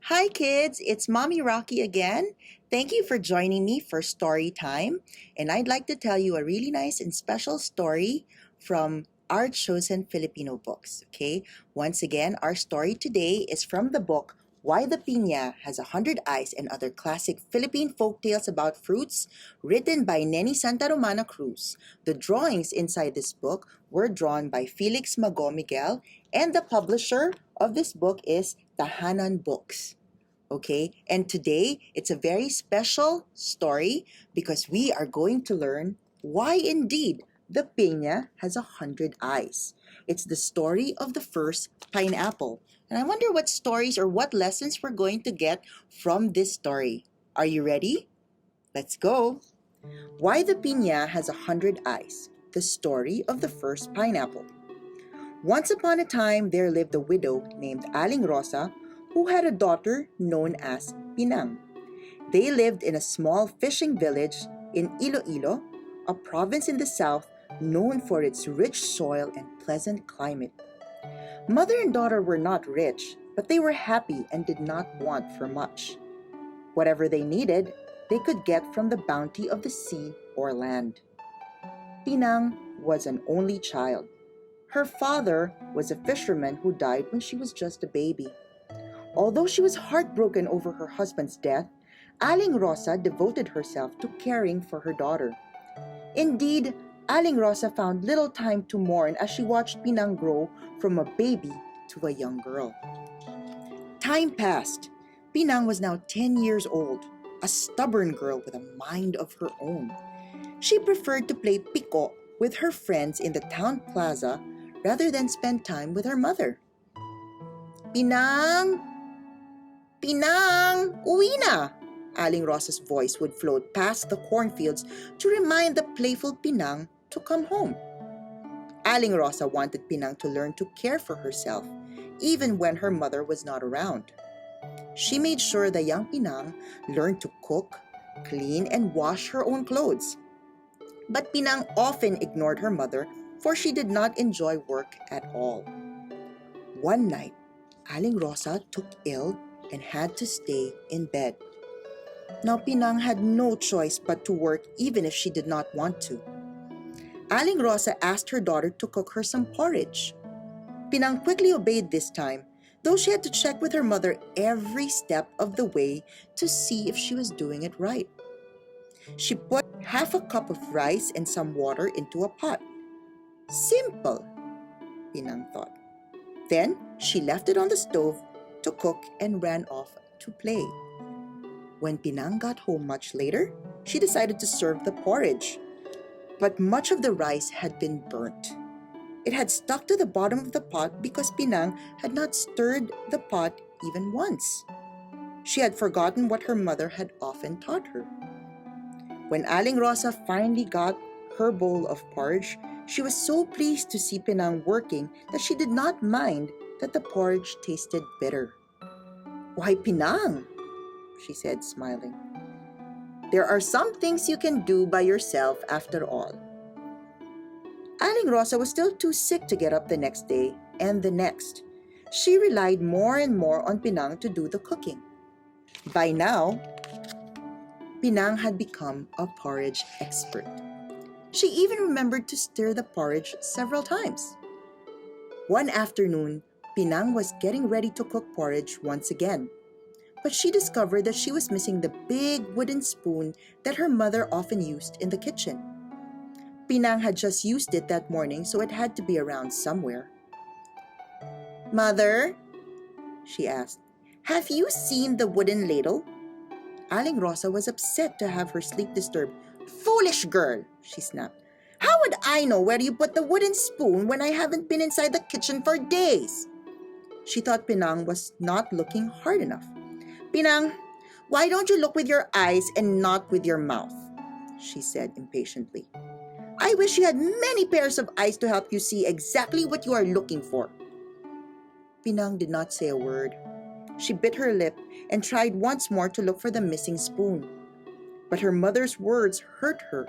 Hi kids, it's Mommy Rocky again. Thank you for joining me for story time. And I'd like to tell you a really nice and special story from our chosen Filipino books. Okay, once again, our story today is from the book Why the Piña Has 100 Eyes and Other Classic Philippine Folk Tales About Fruits, written by Neni Romana Cruz. The drawings inside this book were drawn by Felix Mago Miguel, and the publisher of this book is Tahanan Books. Okay, and today it's a very special story because we are going to learn why indeed the piña has 100 eyes. It's the story of the first pineapple. And I wonder what stories or what lessons we're going to get from this story. Are you ready? Let's go. Why the piña has 100 eyes. The story of the first pineapple. Once upon a time, there lived a widow named Aling Rosa who had a daughter known as Pinang. They lived in a small fishing village in Iloilo, a province in the south known for its rich soil and pleasant climate. Mother and daughter were not rich, but they were happy and did not want for much. Whatever they needed, they could get from the bounty of the sea or land. Pinang was an only child. Her father was a fisherman who died when she was just a baby. Although she was heartbroken over her husband's death, Aling Rosa devoted herself to caring for her daughter. Indeed, Aling Rosa found little time to mourn as she watched Pinang grow from a baby to a young girl. Time passed. Pinang was now 10 years old, a stubborn girl with a mind of her own. She preferred to play pico with her friends in the town plaza rather than spend time with her mother. Pinang! Pinang! Uwi na! Aling Rosa's voice would float past the cornfields to remind the playful Pinang to come home. Aling Rosa wanted Pinang to learn to care for herself, even when her mother was not around. She made sure the young Pinang learned to cook, clean, and wash her own clothes. But Pinang often ignored her mother, for she did not enjoy work at all. One night, Aling Rosa took ill and had to stay in bed. Now Pinang had no choice but to work even if she did not want to. Aling Rosa asked her daughter to cook her some porridge. Pinang quickly obeyed this time, though she had to check with her mother every step of the way to see if she was doing it right. She put half a cup of rice and some water into a pot. Simple, Pinang thought. Then she left it on the stove to cook and ran off to play. When Pinang got home much later, she decided to serve the porridge. But much of the rice had been burnt. It had stuck to the bottom of the pot because Pinang had not stirred the pot even once. She had forgotten what her mother had often taught her. When Aling Rosa finally got her bowl of porridge, she was so pleased to see Pinang working that she did not mind that the porridge tasted bitter. "Why, Pinang?" she said, smiling. "There are some things you can do by yourself after all." Aling Rosa was still too sick to get up the next day and the next. She relied more and more on Pinang to do the cooking. By now, Pinang had become a porridge expert. She even remembered to stir the porridge several times. One afternoon, Pinang was getting ready to cook porridge once again, but she discovered that she was missing the big wooden spoon that her mother often used in the kitchen. Pinang had just used it that morning, so it had to be around somewhere. "Mother," she asked, "have you seen the wooden ladle?" Aling Rosa was upset to have her sleep disturbed. "Foolish girl," she snapped. "How would I know where you put the wooden spoon when I haven't been inside the kitchen for days?" She thought Pinang was not looking hard enough. "Pinang, why don't you look with your eyes and not with your mouth?" she said impatiently. "I wish you had many pairs of eyes to help you see exactly what you are looking for." Pinang did not say a word. She bit her lip and tried once more to look for the missing spoon. But her mother's words hurt her,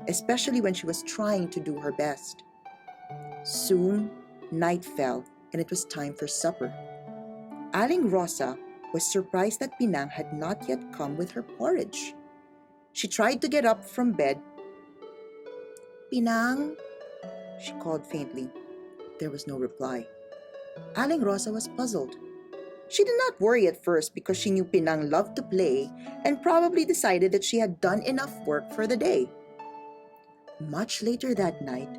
especially when she was trying to do her best. Soon, night fell and it was time for supper. Aling Rosa was surprised that Pinang had not yet come with her porridge. She tried to get up from bed. "Pinang?" she called faintly. There was no reply. Aling Rosa was puzzled. She did not worry at first because she knew Pinang loved to play and probably decided that she had done enough work for the day. Much later that night,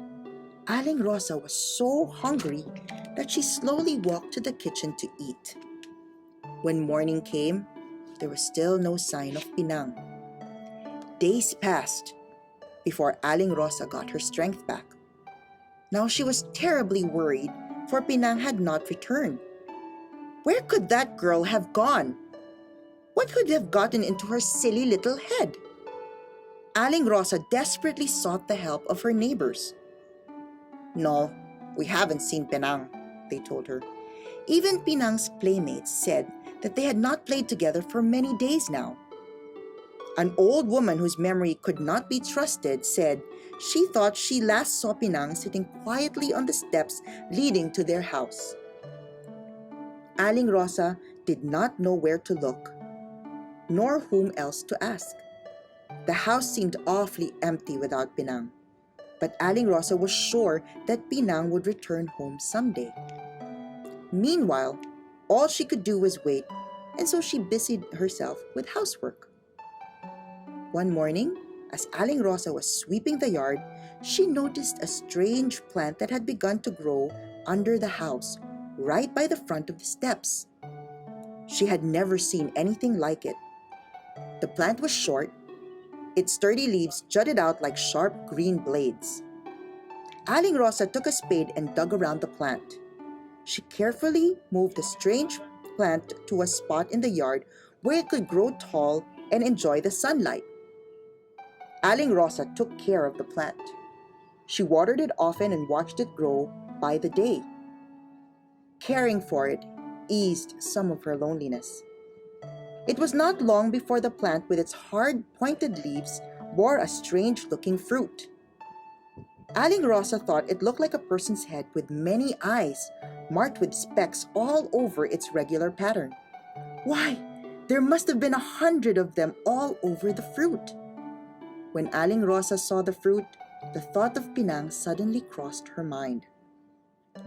Aling Rosa was so hungry that she slowly walked to the kitchen to eat. When morning came, there was still no sign of Pinang. Days passed before Aling Rosa got her strength back. Now she was terribly worried, for Pinang had not returned. Where could that girl have gone? What could have gotten into her silly little head? Aling Rosa desperately sought the help of her neighbors. "No, we haven't seen Pinang," they told her. Even Pinang's playmates said that they had not played together for many days now. An old woman whose memory could not be trusted said she thought she last saw Pinang sitting quietly on the steps leading to their house. Aling Rosa did not know where to look, nor whom else to ask. The house seemed awfully empty without Pinang, but Aling Rosa was sure that Pinang would return home someday. Meanwhile, all she could do was wait, and so she busied herself with housework. One morning, as Aling Rosa was sweeping the yard, she noticed a strange plant that had begun to grow under the house, right by the front of the steps. She had never seen anything like it. The plant was short. Its sturdy leaves jutted out like sharp green blades. Aling Rosa took a spade and dug around the plant. She carefully moved the strange plant to a spot in the yard where it could grow tall and enjoy the sunlight. Aling Rosa took care of the plant. She watered it often and watched it grow by the day. Caring for it eased some of her loneliness. It was not long before the plant with its hard, pointed leaves bore a strange-looking fruit. Aling Rosa thought it looked like a person's head with many eyes, marked with specks all over its regular pattern. Why, there must have been 100 of them all over the fruit. When Aling Rosa saw the fruit, the thought of Pinang suddenly crossed her mind.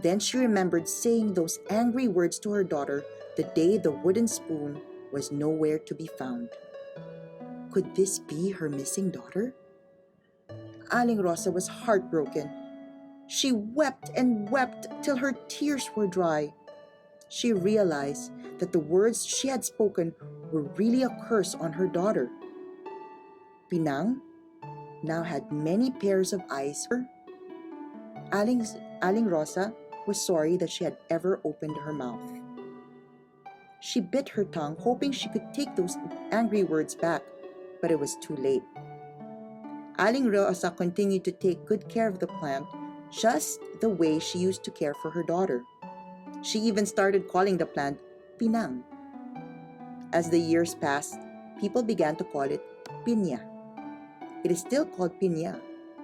Then she remembered saying those angry words to her daughter the day the wooden spoon was nowhere to be found. Could this be her missing daughter? Aling Rosa was heartbroken. She wept and wept till her tears were dry. She realized that the words she had spoken were really a curse on her daughter. Pinang now had many pairs of eyes. Aling Rosa was sorry that she had ever opened her mouth. She bit her tongue, hoping she could take those angry words back, but it was too late. Aling Rosa continued to take good care of the plant, just the way she used to care for her daughter. She even started calling the plant Pinang. As the years passed, people began to call it Piña. It is still called Piña,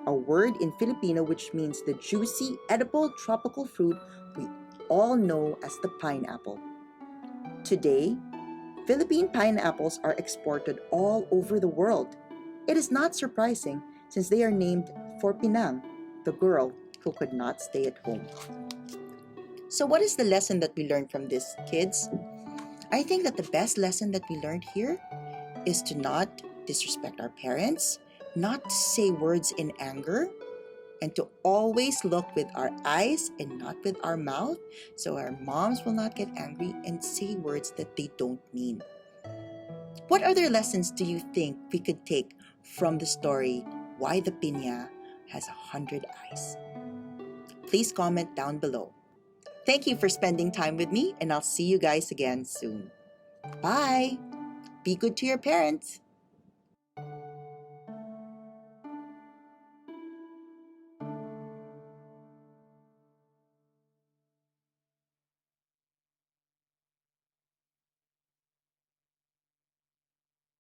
a word in Filipino which means the juicy, edible tropical fruit we all know as the pineapple. Today, Philippine pineapples are exported all over the world. It is not surprising since they are named for Pinang, the girl who could not stay at home. So what is the lesson that we learned from this, kids? I think that the best lesson that we learned here is to not disrespect our parents, not to say words in anger, and to always look with our eyes and not with our mouth, so our moms will not get angry and say words that they don't mean. What other lessons do you think we could take from the story Why the Piña Has 100 Eyes? Please comment down below. Thank you for spending time with me, and I'll see you guys again soon. Bye! Be good to your parents.